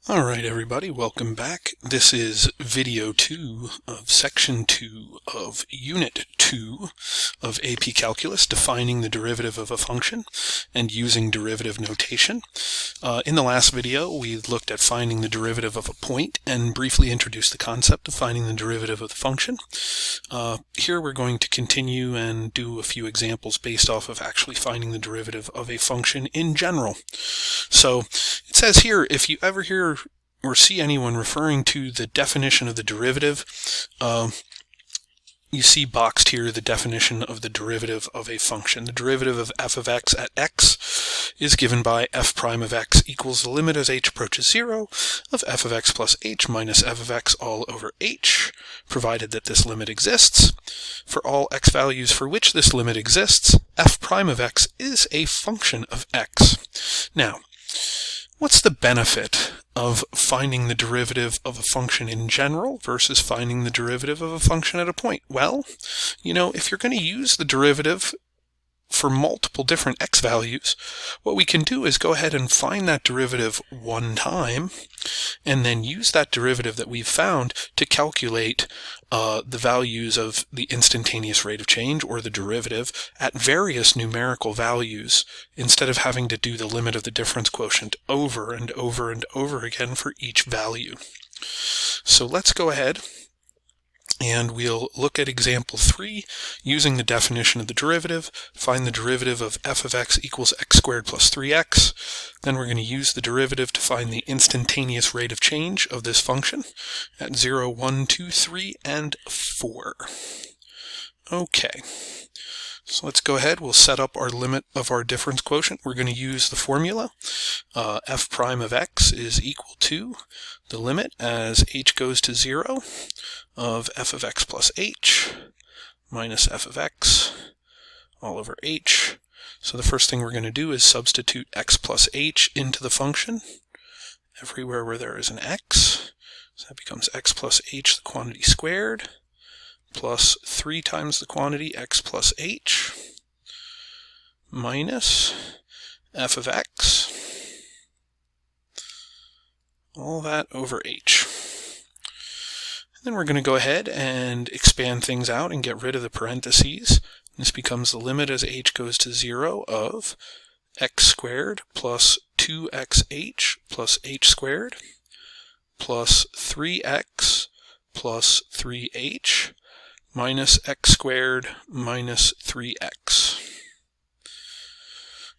Alright everybody, welcome back. This is video 2 of section 2 of unit 2 of AP Calculus, defining the derivative of a function and using derivative notation. In the last video we looked at finding the derivative of a point and briefly introduced the concept of finding the derivative of the function. Here we're going to continue and do a few examples based off of actually finding the derivative of a function in general. So it says here, if you ever hear or see anyone referring to the definition of the derivative, you see boxed here the definition of the derivative of a function. The derivative of f of x at x is given by f prime of x equals the limit as h approaches 0 of f of x plus h minus f of x all over h, provided that this limit exists. For all x values for which this limit exists, f prime of x is a function of x. Now, what's the benefit of finding the derivative of a function in general versus finding the derivative of a function at a point? Well, if you're going to use the derivative for multiple different x values, what we can do is go ahead and find that derivative one time and then use that derivative that we've found to calculate the values of the instantaneous rate of change, or the derivative, at various numerical values, instead of having to do the limit of the difference quotient over and over and over again for each value. So let's go ahead and we'll look at example 3 using the definition of the derivative. Find the derivative of f of x equals x squared plus 3x. Then we're going to use the derivative to find the instantaneous rate of change of this function at 0, 1, 2, 3, and 4. Okay, so let's go ahead. We'll set up our limit of our difference quotient. We're going to use the formula. F prime of x is equal to the limit as h goes to 0 of f of x plus h minus f of x all over h. So the first thing we're going to do is substitute x plus h into the function everywhere where there is an x. So that becomes x plus h, the quantity squared, plus 3 times the quantity x plus h minus f of x, all that over h. Then we're going to go ahead and expand things out and get rid of the parentheses. This becomes the limit as h goes to 0 of x squared plus 2xh plus h squared plus 3x plus 3h minus x squared minus 3x.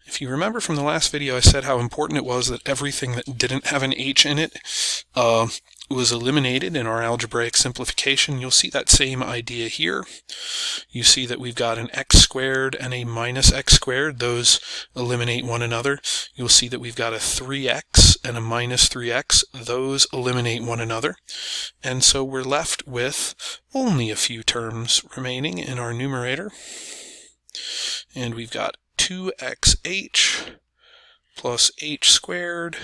If you remember from the last video, I said how important it was that everything that didn't have an h in it was eliminated in our algebraic simplification. You'll see that same idea here. You see that we've got an x squared and a minus x squared. Those eliminate one another. You'll see that we've got a 3x and a minus 3x. Those eliminate one another. And so we're left with only a few terms remaining in our numerator. And we've got 2xh plus h squared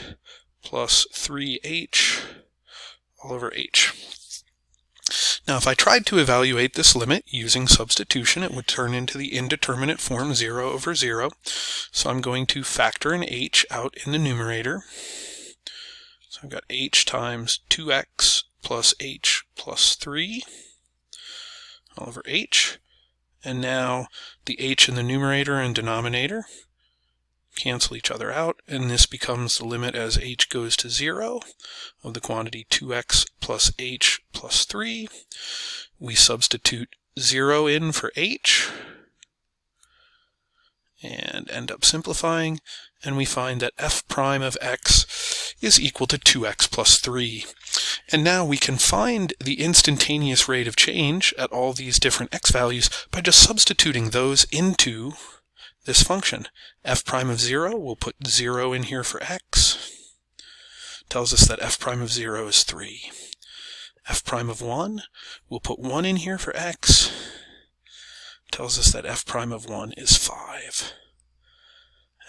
plus 3h all over h. Now, if I tried to evaluate this limit using substitution, it would turn into the indeterminate form 0 over 0. So I'm going to factor an h out in the numerator. So I've got h times 2x plus h plus 3 all over h. And now the h in the numerator and denominator cancel each other out, and this becomes the limit as h goes to 0 of the quantity 2x plus h plus 3. We substitute 0 in for h and end up simplifying, and we find that f prime of x is equal to 2x plus 3. And now we can find the instantaneous rate of change at all these different x values by just substituting those into this function. F prime of 0, we'll put 0 in here for x. Tells us that f prime of 0 is 3. F prime of 1, we'll put 1 in here for x. Tells us that f prime of 1 is 5.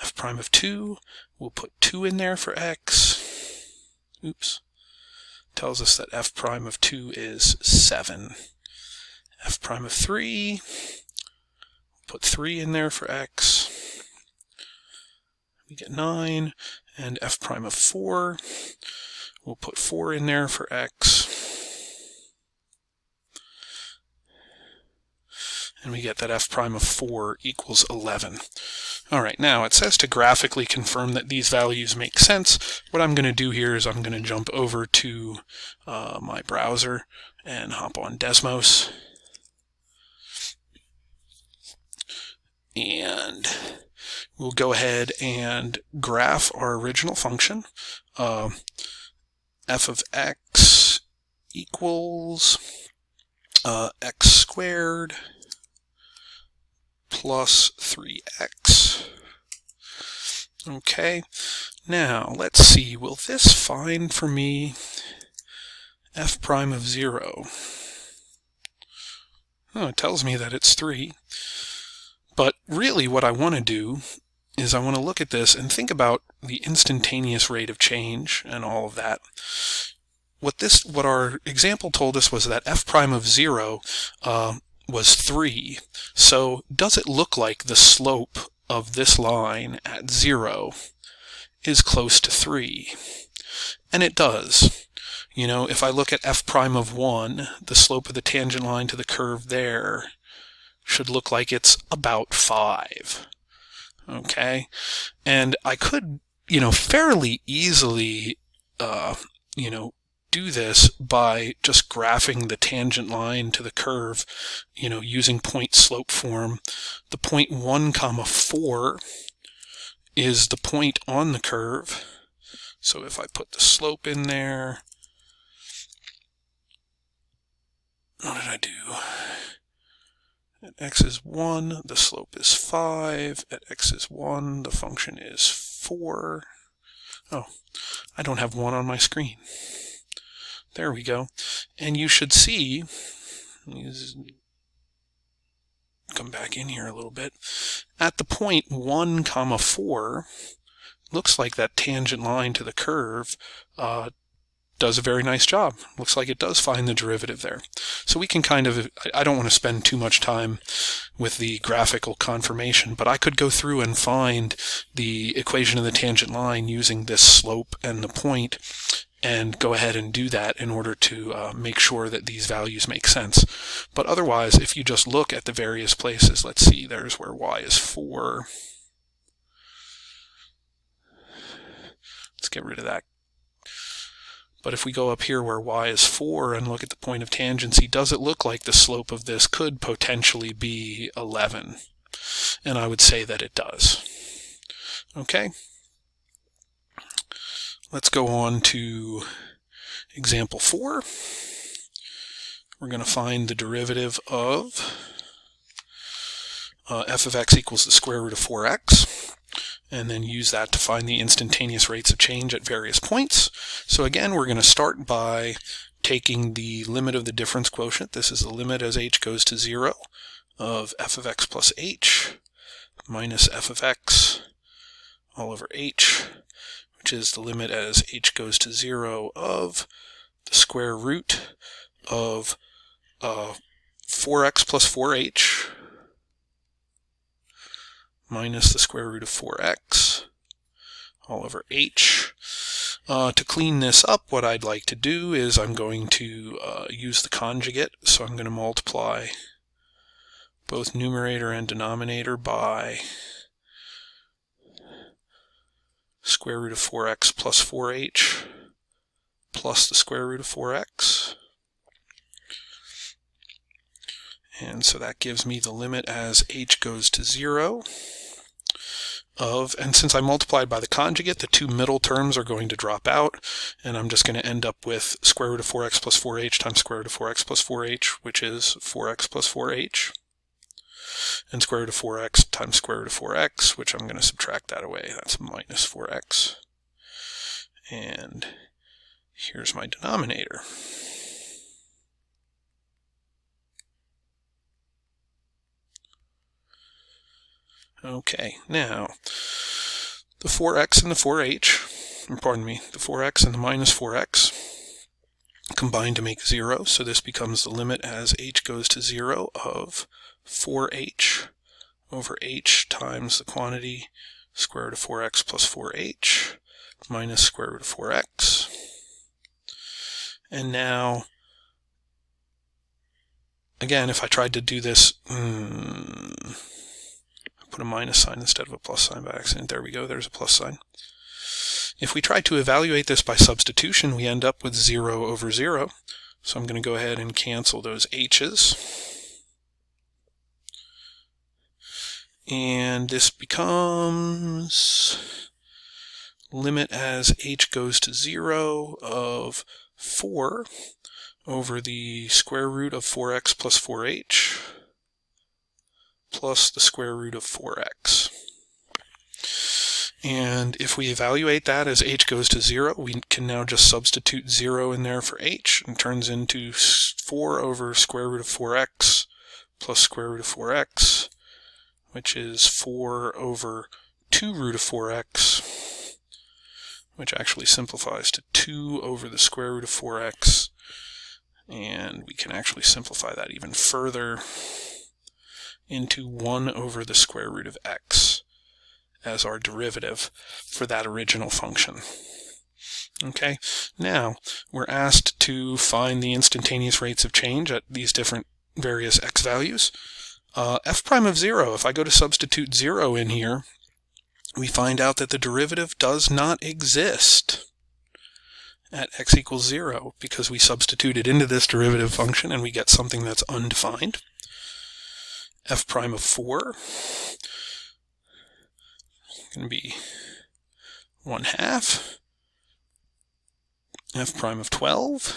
F prime of 2, we'll put 2 in there for x. Oops. Tells us that f prime of 2 is 7. F prime of 3, put 3 in there for x. We get 9, and f prime of 4, We'll put 4 in there for x. And we get that f prime of 4 equals 11. All right, now it says to graphically confirm that these values make sense. What I'm going to do here is I'm going to jump over to my browser and hop on Desmos. And we'll go ahead and graph our original function. F of x equals x squared plus 3x. Okay, now let's see, will this find for me f prime of 0? Oh, it tells me that it's 3. But really what I want to do is I want to look at this and think about the instantaneous rate of change and all of that. What our example told us was that f prime of 0 was 3. So does it look like the slope of this line at 0 is close to 3? And it does. You know, if I look at f prime of 1, the slope of the tangent line to the curve there should look like it's about 5. Okay? And I could, fairly easily, do this by just graphing the tangent line to the curve, using point slope form. The point 1, 4 is the point on the curve. So if I put the slope in there, what did I do? At x is 1, the slope is 5. At x is 1, the function is 4. Oh, I don't have 1 on my screen. There we go. And you should see, come back in here a little bit, at the point 1, 4, looks like that tangent line to the curve does a very nice job. Looks like it does find the derivative there. So we can I don't want to spend too much time with the graphical confirmation, but I could go through and find the equation of the tangent line using this slope and the point, and go ahead and do that in order to make sure that these values make sense. But otherwise, if you just look at the various places, let's see, there's where y is 4. Let's get rid of that. But if we go up here where y is 4 and look at the point of tangency, does it look like the slope of this could potentially be 11? And I would say that it does. Okay. Let's go on to example 4. We're going to find the derivative of f of x equals the square root of 4x, and then use that to find the instantaneous rates of change at various points. So again, we're going to start by taking the limit of the difference quotient. This is the limit as h goes to 0 of f of x plus h minus f of x all over h, which is the limit as h goes to 0 of the square root of 4x plus 4h minus the square root of 4x all over h. To clean this up, what I'd like to do is I'm going to use the conjugate. So I'm going to multiply both numerator and denominator by square root of 4x plus 4h plus the square root of 4x. And so that gives me the limit as h goes to 0 of, and since I multiplied by the conjugate, the two middle terms are going to drop out, and I'm just going to end up with square root of 4x plus 4h times square root of 4x plus 4h, which is 4x plus 4h, and square root of 4x times square root of 4x, which I'm going to subtract that away. That's minus 4x. And here's my denominator. Okay, now the 4x and the 4h, pardon me, the 4x and the minus 4x combine to make 0, so this becomes the limit as h goes to 0 of 4h over h times the quantity square root of 4x plus 4h minus square root of 4x. And now, again, if I tried to do this, put a minus sign instead of a plus sign by accident. There we go, there's a plus sign. If we try to evaluate this by substitution, we end up with 0 over 0. So I'm going to go ahead and cancel those h's. And this becomes limit as h goes to 0 of 4 over the square root of 4x plus 4h plus the square root of 4x. And if we evaluate that as h goes to 0, we can now just substitute 0 in there for h, and turns into 4 over square root of 4x plus square root of 4x, which is 4 over 2 root of 4x, which actually simplifies to 2 over the square root of 4x, and we can actually simplify that even further into 1 over the square root of x as our derivative for that original function. Okay, now we're asked to find the instantaneous rates of change at these different various x values. F prime of 0, if I go to substitute 0 in here, we find out that the derivative does not exist at x equals 0 because we substitute it into this derivative function and we get something that's undefined. F prime of 4 going to be 1/2. F prime of 12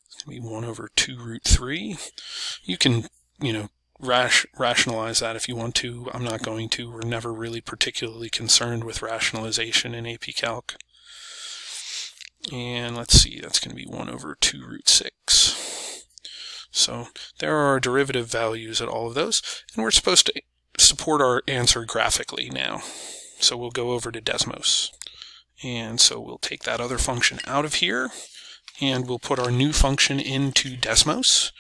is going to be 1 over 2 root 3. You can, rationalize that if you want to. I'm not going to. We're never really particularly concerned with rationalization in AP Calc. And let's see, that's going to be 1 over 2 root 6. So there are our derivative values at all of those, and we're supposed to support our answer graphically now. So we'll go over to Desmos. And so we'll take that other function out of here, and we'll put our new function into Desmos.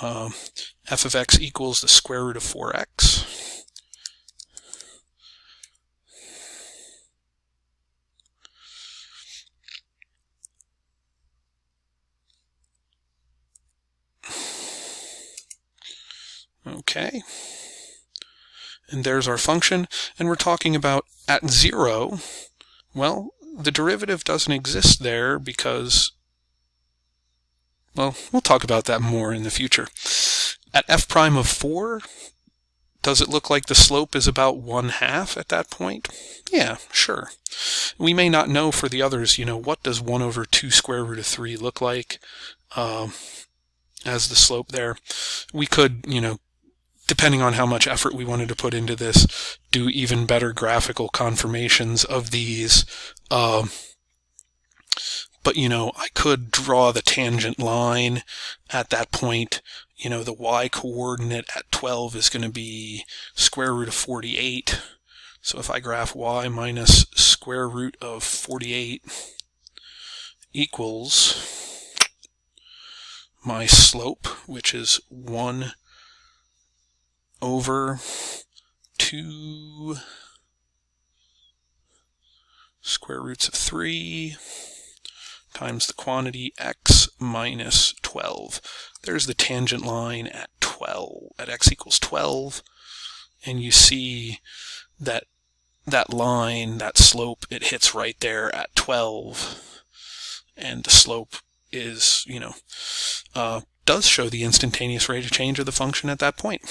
F of x equals the square root of 4x. Okay. And there's our function, and we're talking about at 0, well, the derivative doesn't exist there because, well, we'll talk about that more in the future. At f prime of 4, does it look like the slope is about 1/2 at that point? Yeah, sure. We may not know for the others, what does 1 over 2 square root of 3 look like as the slope there. We could, depending on how much effort we wanted to put into this, do even better graphical confirmations of these. But, I could draw the tangent line at that point. The y-coordinate at 12 is going to be square root of 48. So if I graph y minus square root of 48 equals my slope, which is 1 over 2 square roots of 3 times the quantity x minus 12. There's the tangent line at 12, at x equals 12, and you see that that line, that slope, it hits right there at 12, and the slope is, does show the instantaneous rate of change of the function at that point.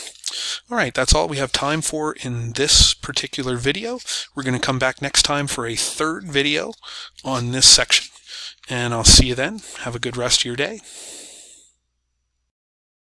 All right, that's all we have time for in this particular video. We're going to come back next time for a third video on this section, and I'll see you then. Have a good rest of your day.